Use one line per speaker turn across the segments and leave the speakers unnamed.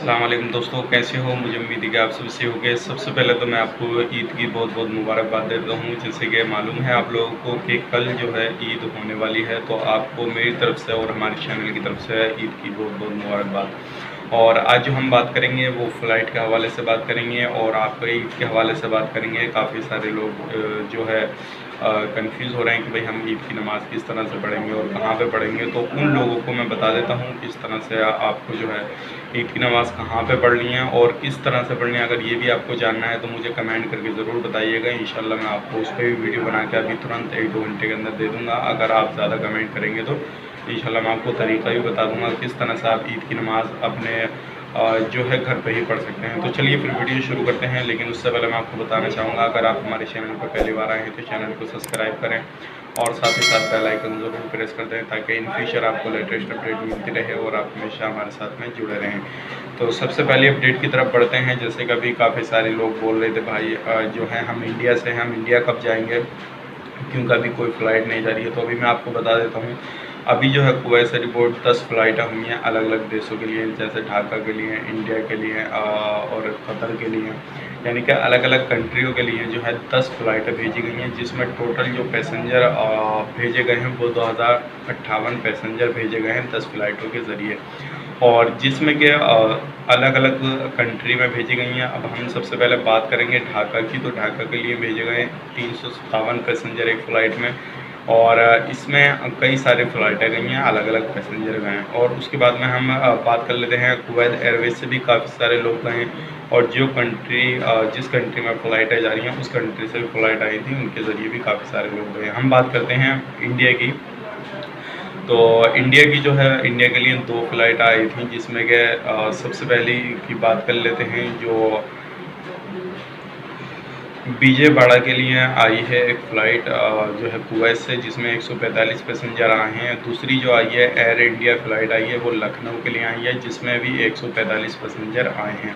अस्सलाम वालेकुम दोस्तों, कैसे हो? मुझे उम्मीद है कि आप सबसे होंगे। सबसे पहले तो मैं आपको ईद की बहुत बहुत मुबारकबाद देता हूँ। जैसे कि मालूम है आप लोगों को कि कल जो है ईद होने वाली है, तो आपको मेरी तरफ से और हमारे चैनल की तरफ से ईद की बहुत बहुत मुबारकबाद। और आज जो हम बात करेंगे वो फ़्लाइट के हवाले से बात करेंगे और आपको ईद के हवाले से बात करेंगे। काफ़ी सारे लोग जो है कंफ्यूज हो रहे हैं कि भाई हम ईद की नमाज़ किस तरह से पढ़ेंगे और कहाँ पे पढ़ेंगे। तो उन लोगों को मैं बता देता हूँ किस तरह से आपको जो है ईद की नमाज़ कहाँ पे पढ़नी है और किस तरह से पढ़नी है। अगर ये भी आपको जानना है तो मुझे कमेंट करके ज़रूर बताइएगा। इंशाल्लाह मैं आपको उस पर भी वीडियो बना के अभी तुरंत 1-2 घंटे के अंदर दे दूँगा। अगर आप ज़्यादा कमेंट करेंगे तो इंशाल्लाह मैं आपको तरीका भी बता दूँगा किस तरह से आप ईद की नमाज़ अपने जो है घर पे ही पढ़ सकते हैं। तो चलिए फिर वीडियो शुरू करते हैं। लेकिन उससे पहले मैं आपको बताना चाहूँगा, अगर आप हमारे चैनल पर पहली बार आए हैं तो चैनल को सब्सक्राइब करें और साथ ही साथ बेल आइकन ज़रूर प्रेस कर दें ताकि इन फ्यूचर आपको लेटेस्ट अपडेट मिलती रहे और आप हमेशा हमारे साथ में जुड़े रहें। तो सबसे पहले अपडेट की तरफ बढ़ते हैं। जैसे कि अभी काफ़ी सारे लोग बोल रहे थे भाई जो है हम इंडिया से हैं, हम इंडिया कब जाएंगे, क्योंकि अभी कोई फ़्लाइट नहीं जा रही है। तो अभी मैं आपको बता देता हूँ, अभी जो है कुवैत से रिपोर्ट 10 फ़्लाइटें हुई हैं अलग अलग देशों के लिए, जैसे ढाका के लिए, इंडिया के लिए और कतर के लिए, यानी कि अलग अलग कंट्रियों के लिए जो है 10 फ़्लाइटें भेजी गई हैं, जिसमें टोटल जो पैसेंजर भेजे गए हैं वो 2058 पैसेंजर भेजे गए हैं 10 फ़्लाइटों के ज़रिए, और जिसमें कि अलग अलग कंट्री में भेजी गई हैं। अब हम सबसे पहले बात करेंगे ढाका की। तो ढाका के लिए भेजे गए 357 पैसेंजर एक फ़्लाइट में, और इसमें कई सारे फ़्लाइटें गई हैं, अलग अलग पैसेंजर गए हैं। और उसके बाद में हम बात कर लेते हैं कुवैत एयरवेज़ से भी काफ़ी सारे लोग गए हैं, और जो कंट्री जिस कंट्री में फ़्लाइटें जा रही हैं उस कंट्री से भी फ़्लाइट आई थी, उनके ज़रिए भी काफ़ी सारे लोग गए हैं। हम बात करते हैं इंडिया की। तो इंडिया की जो है, इंडिया के लिए 2 फ़्लाइट आई थी, जिसमें कि सबसे पहली की बात कर लेते हैं जो विजयवाड़ा के लिए आई है एक फ़्लाइट जो है कुवैत से, जिसमें 145 पैसेंजर आए हैं। दूसरी जो आई है एयर इंडिया फ़्लाइट आई है, वो लखनऊ के लिए आई है, जिसमें भी 145 पैसेंजर आए हैं।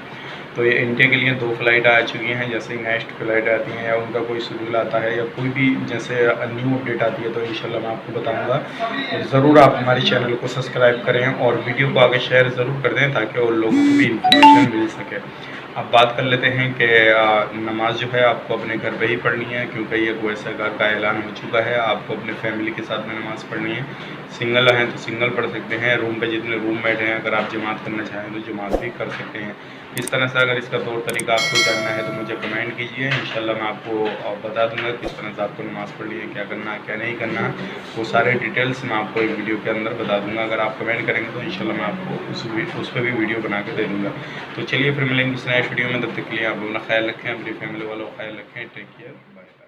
तो ये इंडिया के लिए 2 फ़्लाइट आ चुकी हैं। जैसे नेक्स्ट फ़्लाइट आती हैं या उनका कोई शेड्यूल आता है या कोई भी जैसे न्यू अपडेट आती है तो इंशाल्लाह मैं आपको बताऊंगा। तो ज़रूर आप हमारे चैनल को सब्सक्राइब करें और वीडियो को आगे शेयर ज़रूर कर दें ताकि और लोगों को भी इन्फॉर्मेशन मिल सके। अब बात कर लेते हैं कि नमाज़ जो है आपको अपने घर पे ही पढ़नी है, क्योंकि ये कुवैत सरकार का ऐलान हो चुका है। आपको अपने फैमिली के साथ में नमाज़ पढ़नी है। सिंगल हैं तो सिंगल पढ़ सकते हैं, रूम पे जितने रूममेट हैं अगर आप जमात करना चाहें तो जमात भी कर सकते हैं। इस तरह से अगर इसका तौर तरीका आपको जानना है तो मुझे कमेंट कीजिए। इंशाल्लाह मैं आपको बता दूंगा किस तरह से आपको नमाज़ पढ़नी है, क्या करना है क्या नहीं करना है, वो सारे डिटेल्स मैं आपको एक वीडियो के अंदर बता दूंगा। अगर आप कमेंट करेंगे तो इंशाल्लाह मैं आपको उस पर भी वीडियो बना के दे दूँगा। तो चलिए फिर मिलेंगे इस नेक्स्ट वीडियो में, तब तक के लिए आप अपना ख्याल रखें, अपनी फैमिली वालों का ख्याल रखें। Take care, bye.